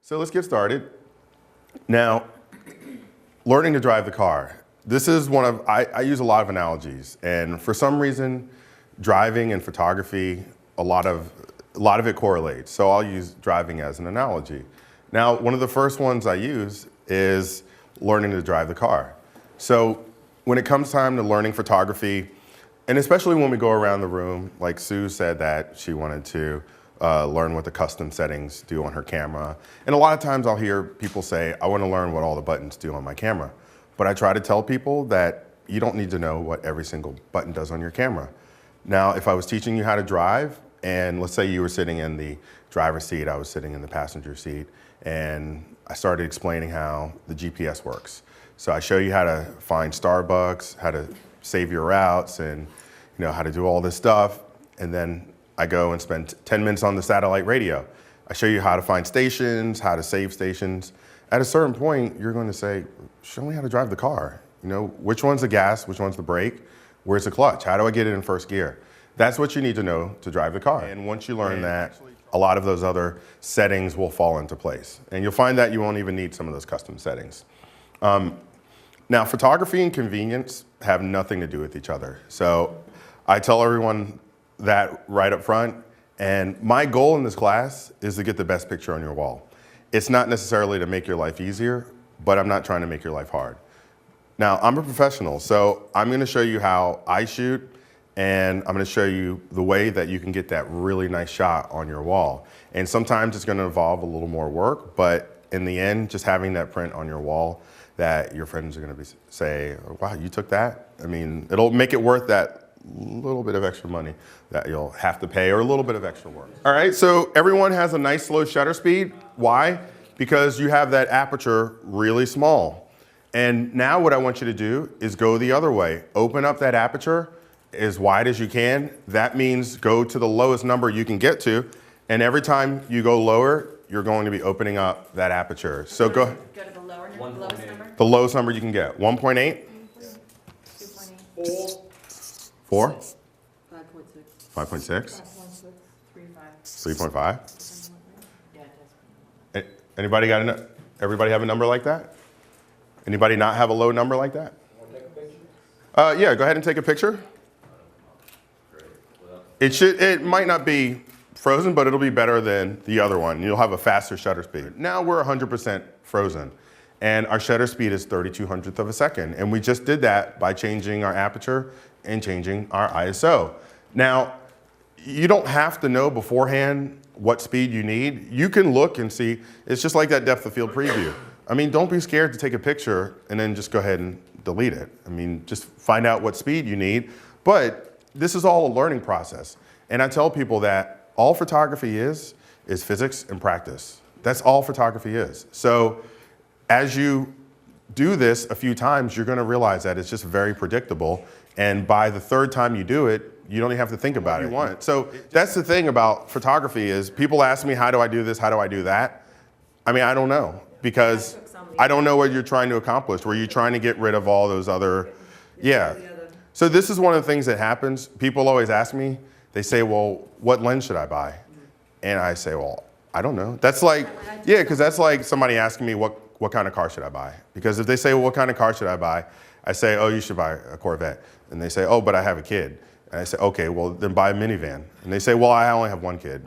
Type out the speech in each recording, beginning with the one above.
So let's get started. Now, learning to drive the car. This is one of, I use a lot of analogies, and for some reason, driving and photography, a lot of it correlates. So I'll use driving as an analogy. Now, one of the first ones I use is learning to drive the car. So when it comes time to learning photography, and especially when we go around the room, like Sue said that she wanted to learn what the custom settings do on her camera. And a lot of times I'll hear people say, I want to learn what all the buttons do on my camera. But I try to tell people that you don't need to know what every single button does on your camera. Now, if I was teaching you how to drive, and let's say you were sitting in the driver's seat, I was sitting in the passenger seat, and I started explaining how the GPS works. So I show you how to find Starbucks, how to save your routes, and how to do all this stuff. And then I go and spend 10 minutes on the satellite radio. I show you how to find stations, how to save stations. At a certain point, you're going to say, show me how to drive the car. Which one's the gas, which one's the brake, where's the clutch? How do I get it in first gear? That's what you need to know to drive the car. And once you learn that, a lot of those other settings will fall into place. And you'll find that you won't even need some of those custom settings. Now, photography and convenience have nothing to do with each other. So I tell everyone that right up front. And my goal in this class is to get the best picture on your wall. It's not necessarily to make your life easier, but I'm not trying to make your life hard. Now, I'm a professional, so I'm going to show you how I shoot, and I'm going to show you the way that you can get that really nice shot on your wall. And sometimes it's going to involve a little more work, but in the end, just having that print on your wall that your friends are going to say, wow, you took that? I mean, it'll make it worth that little bit of extra money that you'll have to pay, or a little bit of extra work. All right, so everyone has a nice slow shutter speed. Why? Because you have that aperture really small. And now what I want you to do is go the other way. Open up that aperture as wide as you can. That means go to the lowest number you can get to. And every time you go lower, you're going to be opening up that aperture. So go to the lowest number? The lowest number you can get. 1.8? 2.8. 4? 5.6. 5.6? 3.5. 3.5? Yeah, Anybody everybody have a number like that? Anybody not have a low number like that? Yeah, go ahead and take a picture. It might not be frozen, but it'll be better than the other one. You'll have a faster shutter speed. Now we're 100% frozen, and our shutter speed is 3200th of a second. And we just did that by changing our aperture and changing our ISO. Now, you don't have to know beforehand what speed you need. You can look and see. It's just like that depth of field preview. I mean, don't be scared to take a picture and then just go ahead and delete it. I mean, just find out what speed you need. But this is all a learning process. And I tell people that all photography is physics and practice. That's all photography is. So as you do this a few times, you're going to realize that it's just very predictable. And by the third time you do it, you don't even have to think about it. You want it. So that's the thing about photography is people ask me, how do I do this? How do I do that? I mean, I don't know, because I don't know what you're trying to accomplish. Were you trying to get rid of all those other, yeah. So this is one of the things that happens. People always ask me, they say, well, what lens should I buy? And I say, well, I don't know. That's like, yeah, because that's like somebody asking me what kind of car should I buy? Because if they say, well, what kind of car should I buy? I say, oh, you should buy a Corvette. And they say, oh, but I have a kid. And I say, okay, well, then buy a minivan. And they say, well, I only have one kid.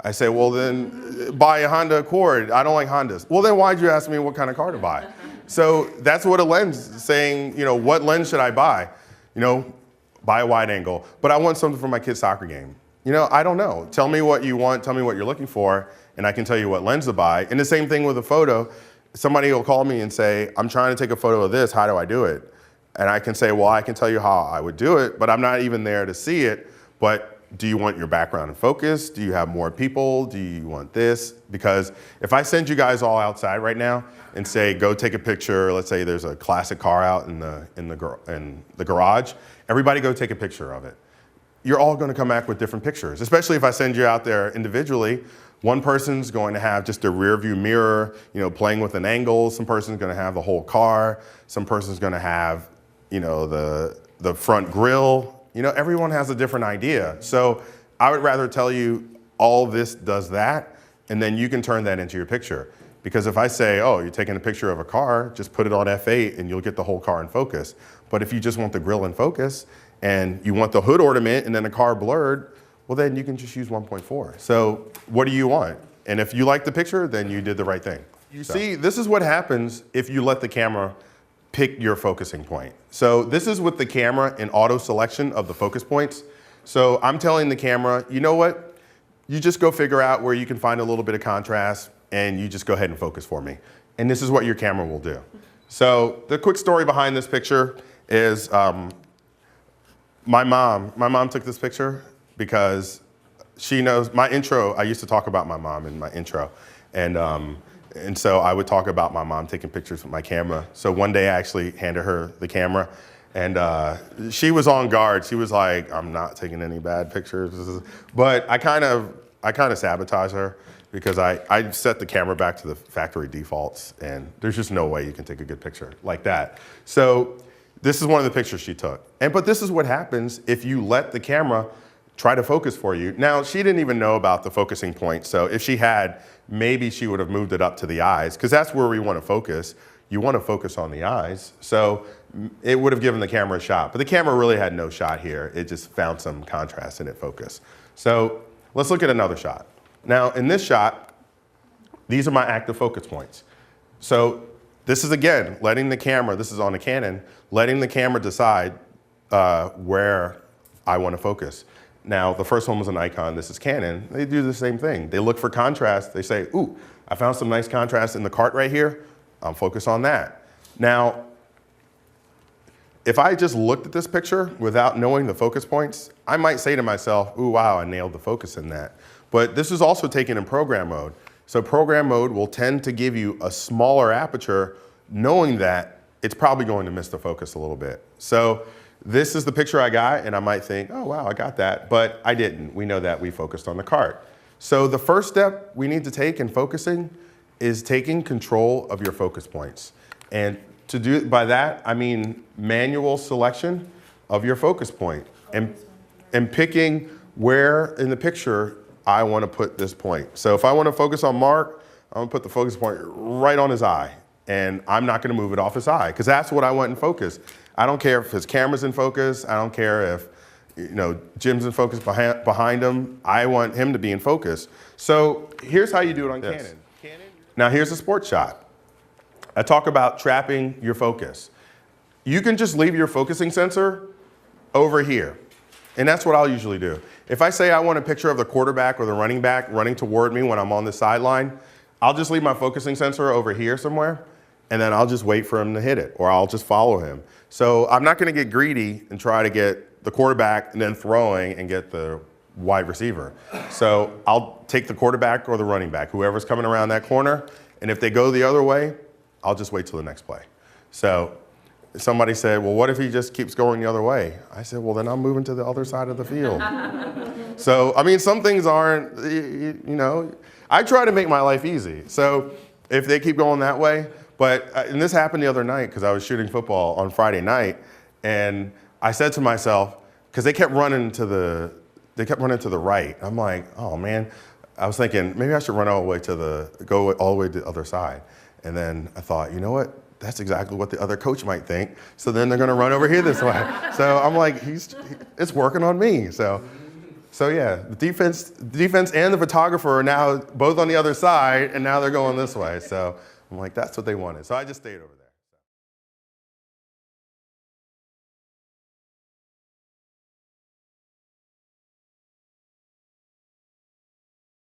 I say, well, then buy a Honda Accord. I don't like Hondas. Well, then why'd you ask me what kind of car to buy? So that's what a lens is saying, what lens should I buy? Buy a wide angle. But I want something for my kid's soccer game. I don't know. Tell me what you want. Tell me what you're looking for. And I can tell you what lens to buy. And the same thing with a photo. Somebody will call me and say, I'm trying to take a photo of this. How do I do it? And I can say, well, I can tell you how I would do it, but I'm not even there to see it. But do you want your background in focus? Do you have more people? Do you want this? Because if I send you guys all outside right now and say, go take a picture, let's say there's a classic car out in the garage, everybody go take a picture of it. You're all going to come back with different pictures, especially if I send you out there individually. One person's going to have just a rear view mirror, playing with an angle. Some person's going to have the whole car. Some person's going to have the front grille. Everyone has a different idea. So I would rather tell you all this does that, and then you can turn that into your picture. Because if I say, oh, you're taking a picture of a car, just put it on f8 and you'll get the whole car in focus. But if you just want the grille in focus and you want the hood ornament and then the car blurred, well, then you can just use 1.4. So what do you want? And if you like the picture, then you did the right thing. You see, this is what happens if you let the camera pick your focusing point. So this is with the camera in auto selection of the focus points. So I'm telling the camera, you know what? You just go figure out where you can find a little bit of contrast and you just go ahead and focus for me. And this is what your camera will do. So the quick story behind this picture is my mom took this picture because she knows my intro. I used to talk about my mom in my intro. And so I would talk about my mom taking pictures with my camera. So one day I actually handed her the camera and she was on guard. She was like, I'm not taking any bad pictures. But I kind of sabotage her because I set the camera back to the factory defaults and there's just no way you can take a good picture like that. So this is one of the pictures she took. But this is what happens if you let the camera try to focus for you. Now, she didn't even know about the focusing point. So if she had, maybe she would have moved it up to the eyes because that's where we want to focus. You want to focus on the eyes. So it would have given the camera a shot, but the camera really had no shot here. It just found some contrast and it focused. So let's look at another shot. Now in this shot, these are my active focus points. So this is again, letting the camera, this is on a Canon, letting the camera decide where I want to focus. Now, the first one was an Nikon, this is Canon. They do the same thing. They look for contrast. They say, ooh, I found some nice contrast in the cart right here. I'm focused on that. Now, if I just looked at this picture without knowing the focus points, I might say to myself, ooh, wow, I nailed the focus in that. But this is also taken in program mode. So program mode will tend to give you a smaller aperture knowing that it's probably going to miss the focus a little bit. So this is the picture I got, and I might think, oh, wow, I got that, but I didn't. We know that we focused on the cart. So the first step we need to take in focusing is taking control of your focus points. And to do by that, I mean manual selection of your focus point and picking where in the picture I want to put this point. So if I want to focus on Mark, I'm going to put the focus point right on his eye, and I'm not going to move it off his eye because that's what I want in focus. I don't care if his camera's in focus. I don't care if Jim's in focus behind him. I want him to be in focus. So here's how you do it on Canon. Now here's a sports shot. I talk about trapping your focus. You can just leave your focusing sensor over here. And that's what I'll usually do. If I say I want a picture of the quarterback or the running back running toward me when I'm on the sideline, I'll just leave my focusing sensor over here somewhere, and then I'll just wait for him to hit it, or I'll just follow him. So I'm not going to get greedy and try to get the quarterback and then throwing and get the wide receiver. So I'll take the quarterback or the running back, whoever's coming around that corner, and if they go the other way, I'll just wait till the next play. So somebody said, well, what if he just keeps going the other way? I said, well, then I'm moving to the other side of the field. So, I mean, some things aren't, I try to make my life easy. So if they keep going that way, and this happened the other night because I was shooting football on Friday night, and I said to myself, because they kept running to the right. I'm like, oh man. I was thinking maybe I should run all the way go all the way to the other side. And then I thought, you know what? That's exactly what the other coach might think. So then they're going to run over here this way. So I'm like, it's working on me. So yeah, the defense and the photographer are now both on the other side, and now they're going this way. So I'm like, that's what they wanted. So I just stayed over there.